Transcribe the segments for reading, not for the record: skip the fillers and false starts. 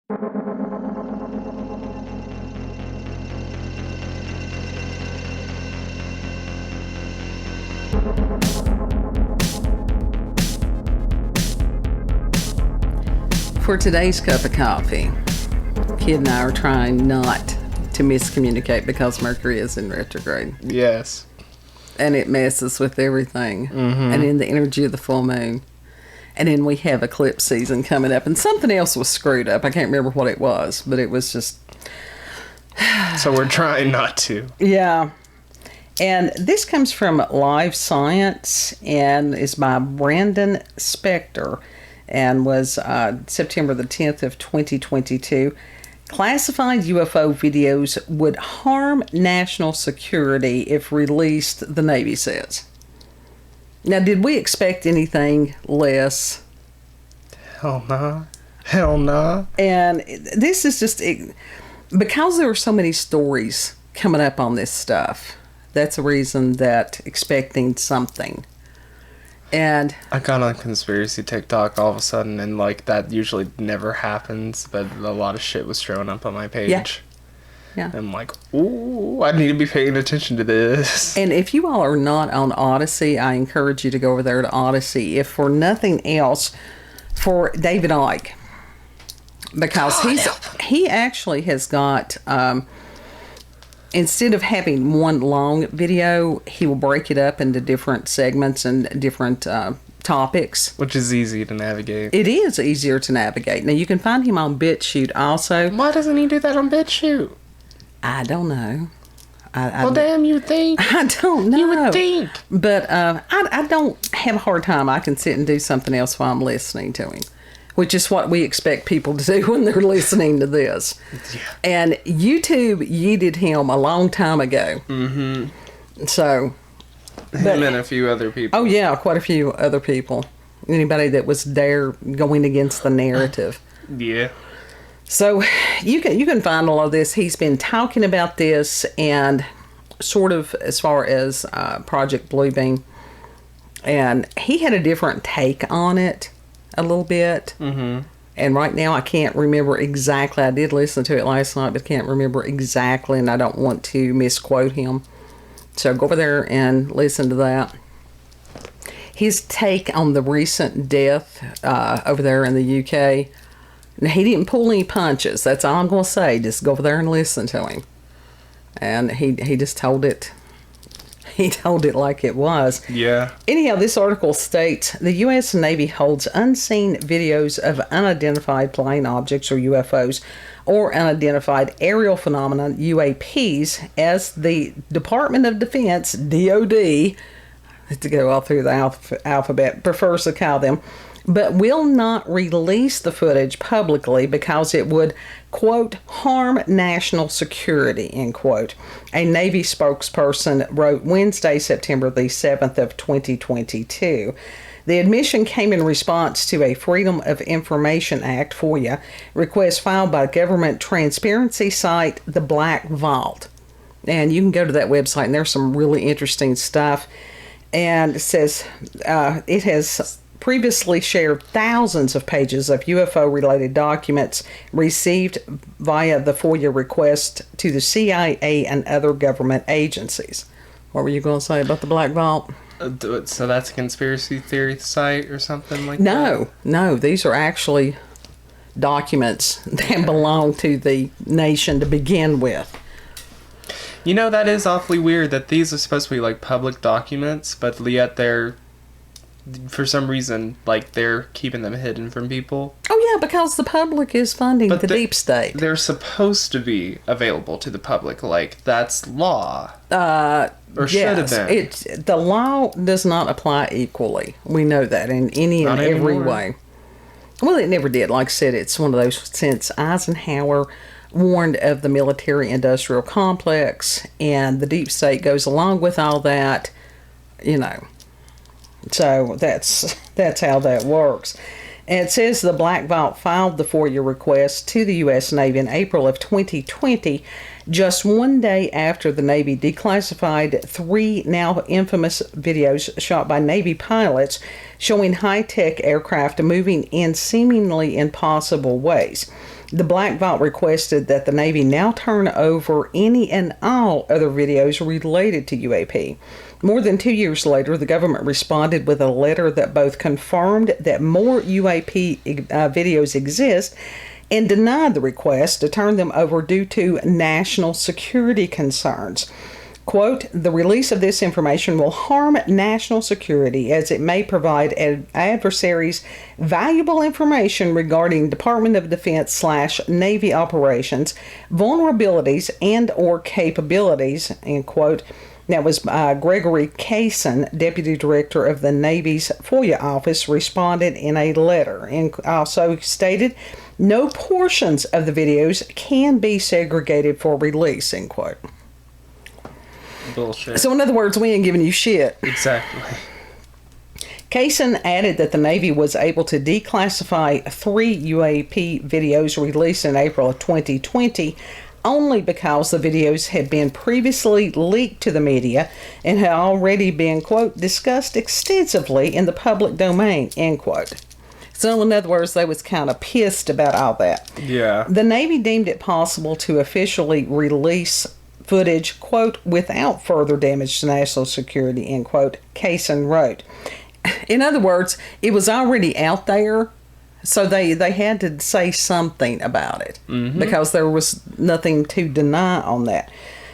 For today's cup of coffee, Kid and I are trying not to miscommunicate because Mercury is in retrograde. Yes. And it messes with everything. Mm-hmm. And in the energy of the full moon. And then we have eclipse season coming up. And something else was screwed up. I can't remember what it was, but it was just... So we're trying not to. Yeah. And this comes from Live Science and is by Brandon Specktor and was September the 10th of 2022. Classified UFO videos would harm national security if released, the Navy says. Now, did we expect anything less? Hell nah. Hell nah. And this is just... because there are so many stories coming up on this stuff, that's a reason that expecting something. And I got on conspiracy TikTok all of a sudden, and like that usually never happens, but a lot of shit was showing up on my page. Yeah. I'm like, ooh, I need to be paying attention to this. And if you all are not on Odyssey, I encourage you to go over there to Odyssey, if for nothing else, for David Icke. Because he actually has got, instead of having one long video, he will break it up into different segments and different topics. Which is easy to navigate. It is easier to navigate. Now, you can find him on BitChute also. Why doesn't he do that on BitChute? I don't know. Well, damn, you think? I don't know. You would think. But I don't have a hard time. I can sit and do something else while I'm listening to him, which is what we expect people to do when they're listening to this. Yeah. And YouTube yeeted him a long time ago. Mm-hmm. So. Him and a few other people. Oh, yeah, quite a few other people. Anybody that was there going against the narrative. Yeah. So you can find all of this. He's been talking about this, and sort of as far as Project Bluebeam. And he had a different take on it. A little bit. Mm-hmm. And right now I can't remember exactly. I did listen to it last night, but can't remember exactly, and I don't want to misquote him. So go over there and listen to that. His take on the recent death over there in the UK. Now, he didn't pull any punches. That's all I'm going to say. Just go over there and listen to him. And he just told it. He told it like it was. Yeah. Anyhow, this article states, the U.S. Navy holds unseen videos of unidentified flying objects, or UFOs, or unidentified aerial phenomena, UAPs, as the Department of Defense, DOD, to go all through the alphabet, prefers to call them, but will not release the footage publicly because it would, quote, harm national security, end quote. A Navy spokesperson wrote Wednesday, September the 7th of 2022. The admission came in response to a Freedom of Information Act, FOIA, request filed by government transparency site, The Black Vault. And you can go to that website, and there's some really interesting stuff. And it says it has previously shared thousands of pages of UFO-related documents received via the FOIA request to the CIA and other government agencies. What were you going to say about the Black Vault? So that's a conspiracy theory site or something like that? No. These are actually documents that belong to the nation to begin with. You know, that is awfully weird that these are supposed to be like public documents, but yet they're, for some reason, like they're keeping them hidden from people. Oh yeah, because the public is funding the deep state. They're supposed to be available to the public, like that's law. Or should have been. The law does not apply equally. We know that in any and every way. Well, it never did. Like I said, it's one of those since Eisenhower warned of the military-industrial complex, and the deep state goes along with all that, you know. So that's how that works. And it says the Black Vault filed the FOIA request to the U.S. Navy in April of 2020, just one day after the Navy declassified 3 now infamous videos shot by Navy pilots showing high-tech aircraft moving in seemingly impossible ways. The Black Vault requested that the Navy now turn over any and all other videos related to UAP. More than 2 years later, the government responded with a letter that both confirmed that more UAP videos exist and denied the request to turn them over due to national security concerns. Quote, the release of this information will harm national security as it may provide adversaries valuable information regarding Department of Defense / Navy operations, vulnerabilities, and or capabilities, end quote. That was Gregory Kaysen, Deputy Director of the Navy's FOIA office, responded in a letter and also stated no portions of the videos can be segregated for release, end quote. Bullshit. So in other words, we ain't giving you shit. Exactly. Kaysen added that the Navy was able to declassify 3 UAP videos released in April of 2020 only because the videos had been previously leaked to the media and had already been, quote, discussed extensively in the public domain, end quote. So in other words, they was kind of pissed about all that. Yeah. The Navy deemed it possible to officially release footage, quote, without further damage to national security, end quote, Kaysen wrote. In other words, it was already out there, so they had to say something about it because there was nothing to deny on that.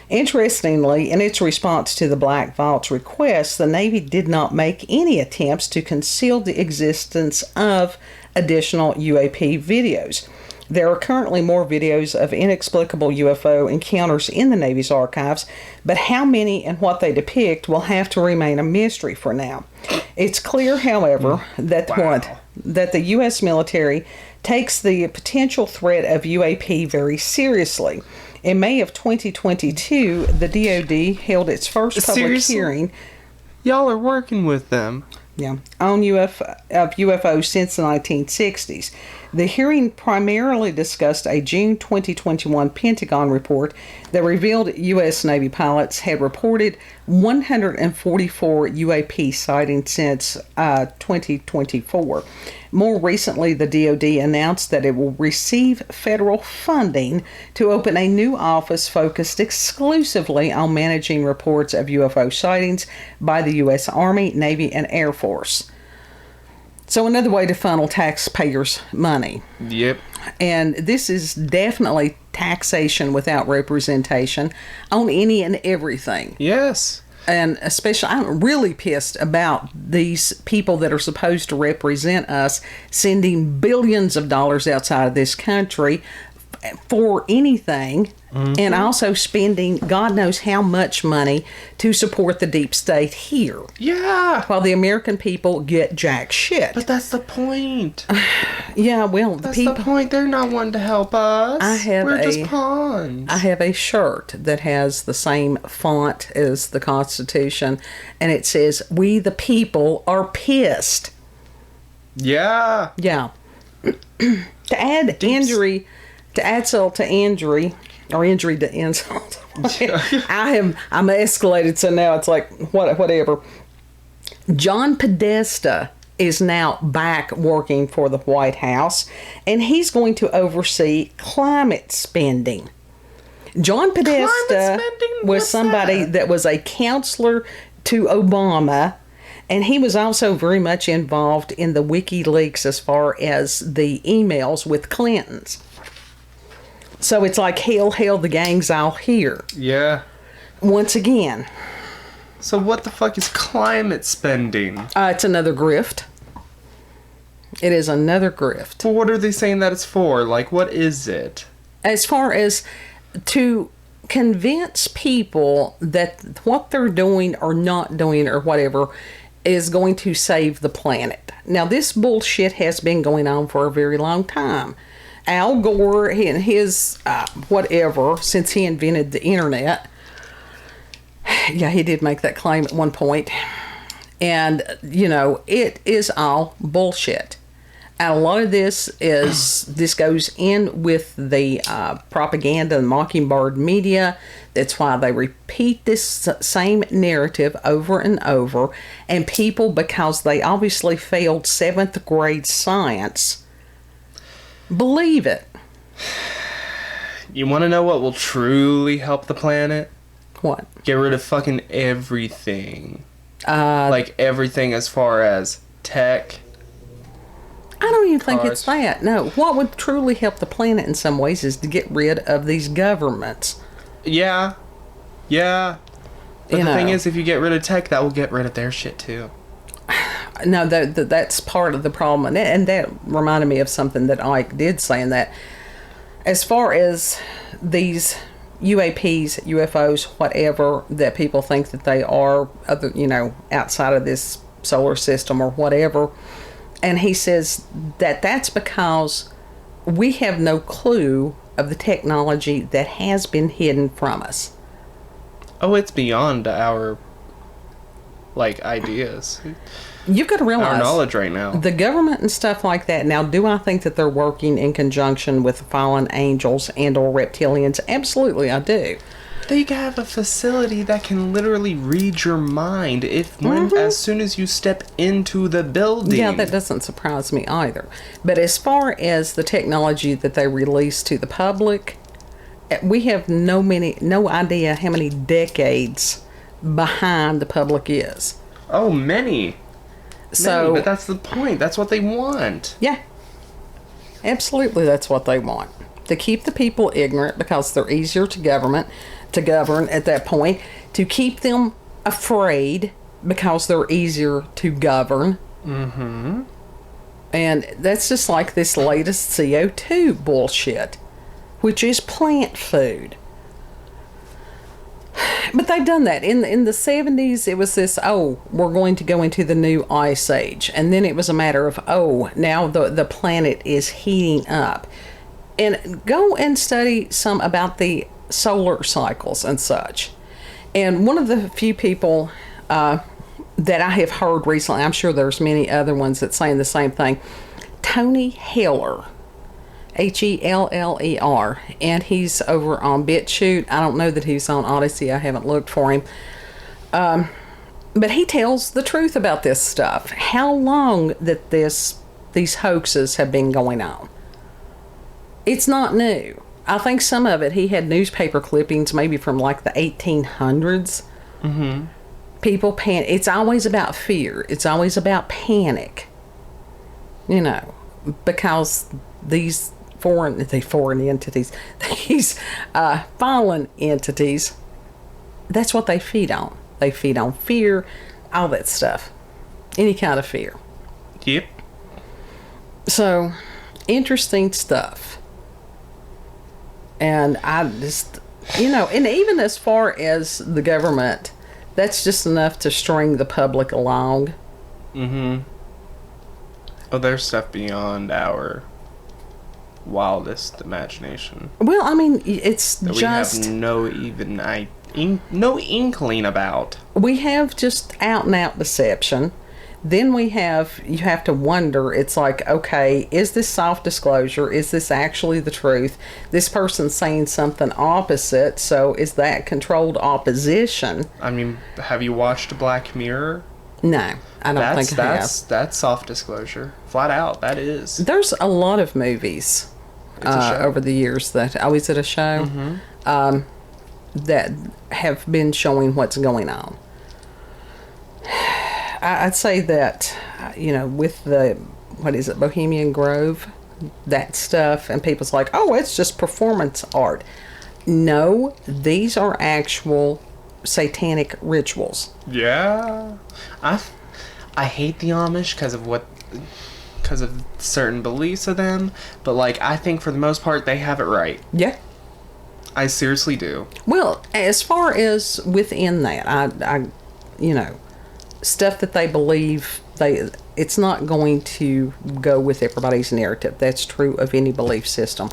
Interestingly, in its response to the Black Vault's request, the Navy did not make any attempts to conceal the existence of additional UAP videos. There are currently more videos of inexplicable UFO encounters in the Navy's archives, but how many and what they depict will have to remain a mystery for now. It's clear, however, that the U.S. military takes the potential threat of UAP very seriously. In May of 2022, the DoD held its first public hearing. Y'all are working with them. Yeah, on UFO since the 1960s. The hearing primarily discussed a June 2021 Pentagon report that revealed U.S. Navy pilots had reported 144 UAP sightings since 2024. More recently, the DoD announced that it will receive federal funding to open a new office focused exclusively on managing reports of UFO sightings by the U.S. Army, Navy, and Air Force. So another way to funnel taxpayers' money. Yep. And this is definitely taxation without representation on any and everything. Yes. And especially, I'm really pissed about these people that are supposed to represent us sending billions of dollars outside of this country for anything, and also spending God knows how much money to support the deep state here. Yeah. While the American people get jack shit. But that's the point. Yeah, well, That's the point. They're not wanting to help us. We're just pawns. I have a shirt that has the same font as the Constitution, and it says, "We the people are pissed." Yeah. Yeah. To add injury to insult to injury, or injury to insult. I'm escalated, so now it's like whatever. John Podesta is now back working for the White House, and he's going to oversee climate spending. John Podesta was somebody that was a counselor to Obama, and he was also very much involved in the WikiLeaks as far as the emails with Clintons. So it's like, hell, the gang's all here. Yeah. Once again. So what the fuck is climate spending? It's another grift. It is another grift. Well, what are they saying that it's for? Like, what is it? As far as to convince people that what they're doing or not doing or whatever is going to save the planet. Now, this bullshit has been going on for a very long time. Al Gore and his whatever, since he invented the internet. Yeah, he did make that claim at one point. And, you know, it is all bullshit. And a lot of this goes in with the propaganda and mockingbird media. That's why they repeat this same narrative over and over. And people, because they obviously failed 7th grade science, believe it. You want to know what will truly help the planet? What? Get rid of fucking everything. Uh, Like everything as far as tech. I don't even think Cars. it's that. No, what would truly help the planet in some ways is to get rid of these governments. Yeah. Yeah. But You the thing know. is, if you get rid of tech, that will get rid of their shit too. No, that's part of the problem. And that reminded me of something that Ike did say in that. As far as these UAPs, UFOs, whatever, that people think that they are, other, outside of this solar system or whatever. And he says that that's because we have no clue of the technology that has been hidden from us. Oh, it's beyond our, ideas. You've got to realize Our knowledge right now. the government and stuff like that. Now, do I think that they're working in conjunction with fallen angels and or reptilians? Absolutely, I do. They have a facility that can literally read your mind as soon as you step into the building. Yeah, that doesn't surprise me either. But as far as the technology that they release to the public, we have no idea how many decades behind the public is. Oh, many. So, But that's the point. That's what they want. yeah, absolutely, that's what they want. To keep the people ignorant because they're easier to govern at that point. To keep them afraid because they're easier to govern. Mm-hmm. And that's just like this latest CO2 bullshit, which is plant food. But they've done that. In the 70s, it was this, we're going to go into the new ice age. And then it was a matter of, now the planet is heating up. And go and study some about the solar cycles and such. And one of the few people that I have heard recently, I'm sure there's many other ones that saying the same thing, Tony Heller, Heller, and he's over on BitChute. I don't know that he's on Odyssey. I haven't looked for him. But he tells the truth about this stuff. How long that these hoaxes have been going on. It's not new. I think some of it, he had newspaper clippings maybe from like the 1800s. Mm-hmm. People panic. It's always about fear. It's always about panic. Because these foreign entities, these fallen entities, that's what they feed on. They feed on fear, all that stuff. Any kind of fear. Yep. So, interesting stuff. And I just, and even as far as the government, that's just enough to string the public along. Mm-hmm. Oh, there's stuff beyond our wildest imagination. Well, I mean, it's that just... we have no inkling about. We have just out-and-out deception. Then you have to wonder, it's like, okay, is this self-disclosure? Is this actually the truth? This person's saying something opposite, so is that controlled opposition? I mean, have you watched Black Mirror? No, I don't think I have. That's self-disclosure. Flat out, that is. There's a lot of movies over the years that... Oh, is it a show? Mm-hmm. That have been showing what's going on. I'd say that, with the, Bohemian Grove, that stuff, and people's like, it's just performance art. No, these are actual satanic rituals. Yeah. I hate the Amish because of certain beliefs of them, but, I think for the most part, they have it right. Yeah. I seriously do. Well, as far as within that, I stuff that they believe, it's not going to go with everybody's narrative. That's true of any belief system.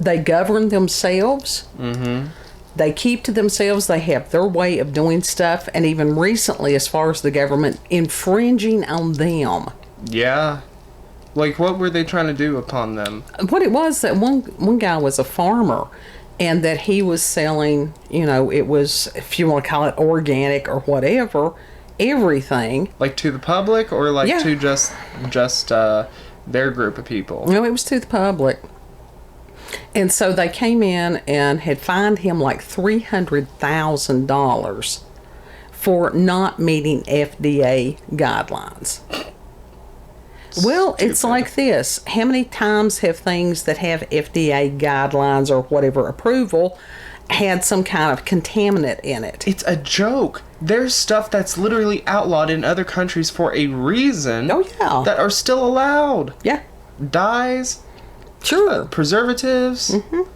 They govern themselves. Mm-hmm. They keep to themselves. They have their way of doing stuff. And even recently, as far as the government infringing on them. Yeah. What were they trying to do upon them? What it was, that one guy was a farmer. And that he was selling, it was, if you want to call it organic or whatever, everything. To the public, or Yeah. to just their group of people? No, it was to the public. And so they came in and had fined him like $300,000 for not meeting FDA guidelines. Well, it's like this. How many times have things that have FDA guidelines or whatever approval had some kind of contaminant in it? It's a joke. There's stuff that's literally outlawed in other countries for a reason. Oh, yeah. That are still allowed. Yeah. Dyes. Sure. Preservatives. Mm-hmm.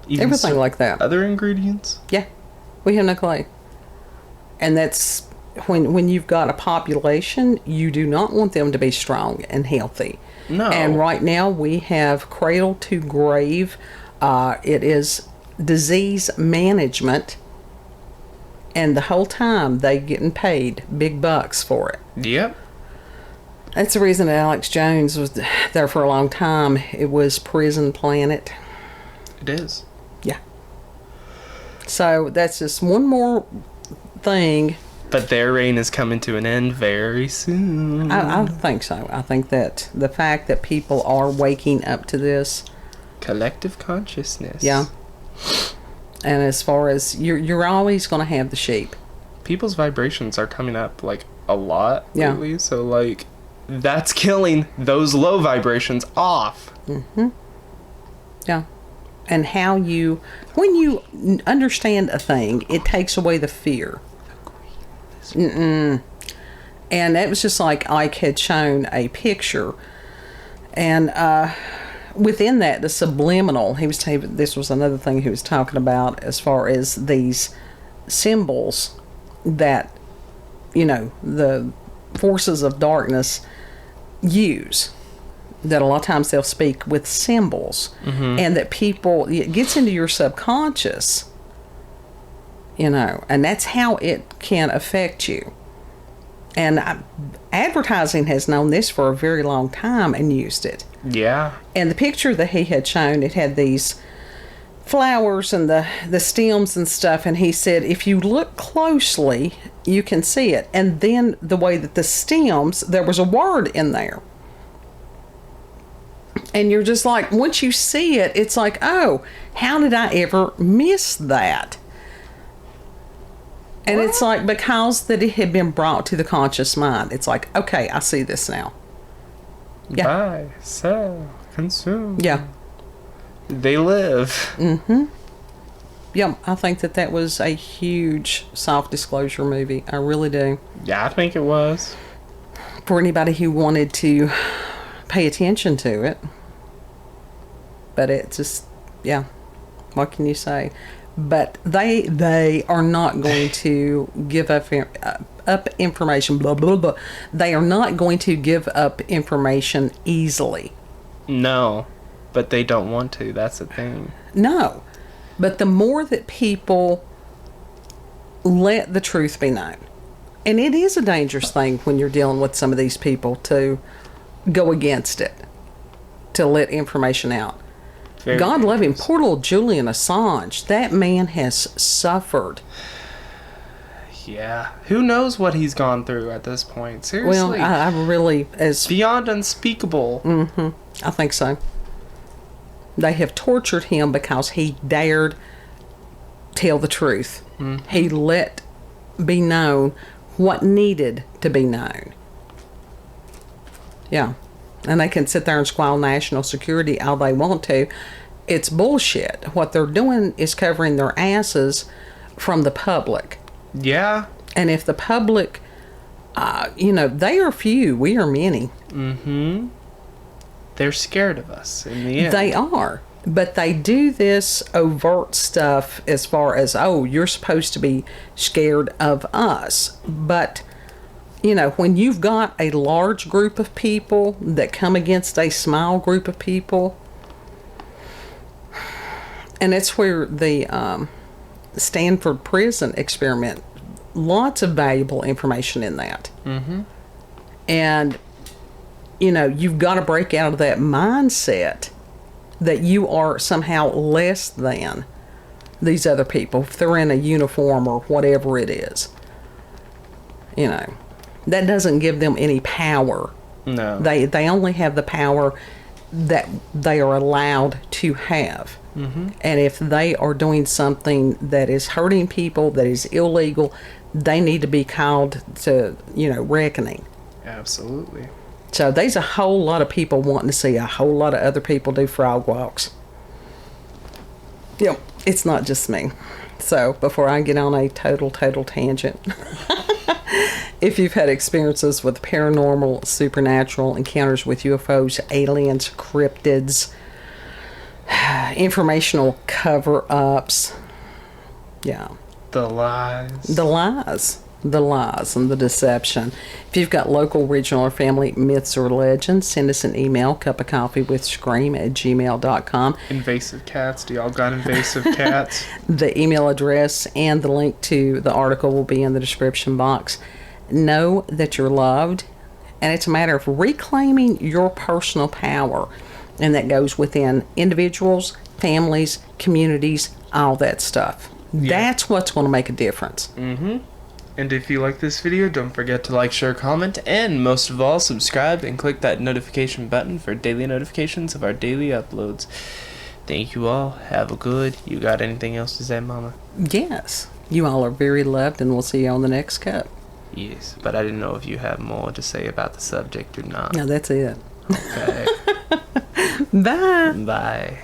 Even everything like that. Other ingredients. Yeah. We have no clue. And that's when you've got a population, you do not want them to be strong and healthy. No. And right now we have cradle to grave. It is disease management. And the whole time they getting paid big bucks for it. Yep. That's the reason that Alex Jones was there for a long time. It was Prison Planet. It is. Yeah. So that's just one more thing. But their reign is coming to an end very soon. I think so. I think that the fact that people are waking up to this. Collective consciousness. Yeah. And as far as you're always going to have the sheep. People's vibrations are coming up like a lot lately. Yeah. So like that's killing those low vibrations off. Mm-hmm. Yeah. And how when you understand a thing, it takes away the fear. Mm-mm. And it was just like Ike had shown a picture. And within that, the subliminal, this was another thing he was talking about as far as these symbols that, the forces of darkness use. That a lot of times they'll speak with symbols. Mm-hmm. And that it gets into your subconscious. And that's how it can affect you. And advertising has known this for a very long time and used it. Yeah. And the picture that he had shown, it had these flowers and the stems and stuff. And he said, if you look closely, you can see it. And then the way that the stems, there was a word in there. And you're just like, once you see it, it's like, oh, how did I ever miss that? And it's like, because that it had been brought to the conscious mind. It's like, okay, I see this now. Yeah. Buy, sell, consume. Yeah. They live. Mm-hmm. Yeah, I think that was a huge self-disclosure movie. I really do. Yeah, I think it was. For anybody who wanted to pay attention to it. But it's just, yeah. What can you say? But they are not going to give up information, blah, blah, blah. They are not going to give up information easily. No, but they don't want to. That's the thing. No. But the more that people let the truth be known, and it is a dangerous thing when you're dealing with some of these people to go against it, to let information out. Very God dangerous. love him. Poor little Julian Assange. That man has suffered. Yeah. Who knows what he's gone through at this point? Seriously. Well, I really... Beyond unspeakable. Mm-hmm. I think so. They have tortured him because he dared tell the truth. Mm-hmm. He let be known what needed to be known. Yeah. And they can sit there and squall national security all they want to. It's bullshit. What they're doing is covering their asses from the public. Yeah. And if the public, they are few, we are many. Mm-hmm. They're scared of us in the end. They are. But they do this overt stuff as far as, oh, you're supposed to be scared of us. But... when you've got a large group of people that come against a small group of people, and that's where the Stanford prison experiment, lots of valuable information in that. Mm-hmm. And, you've got to break out of that mindset that you are somehow less than these other people, if they're in a uniform or whatever it is. That doesn't give them any power. No. They only have the power that they are allowed to have. And if they are doing something that is hurting people, that is illegal, they need to be called to, reckoning. Absolutely. So there's a whole lot of people wanting to see a whole lot of other people do frog walks. Yep, it's not just me. So before I get on a total tangent, if you've had experiences with paranormal, supernatural encounters with UFOs, aliens, cryptids, informational cover-ups, The lies. The lies and the deception. If you've got local, regional, or family myths or legends, send us an email, cupofcoffeewithscream@gmail.com. Invasive cats. Do y'all got invasive cats? The email address and the link to the article will be in the description box. Know that you're loved, and it's a matter of reclaiming your personal power, and that goes within individuals, families, communities, all that stuff. That's what's going to make a difference. And if you like this video, don't forget to like, share, comment, and most of all, subscribe and click that notification button for daily notifications of our daily uploads. Thank you all. Have a good. You got anything else to say, Mama? Yes. You all are very loved, and we'll see you on the next cup. Yes, but I didn't know if you have more to say about the subject or not. No, that's it. Okay. Bye. Bye.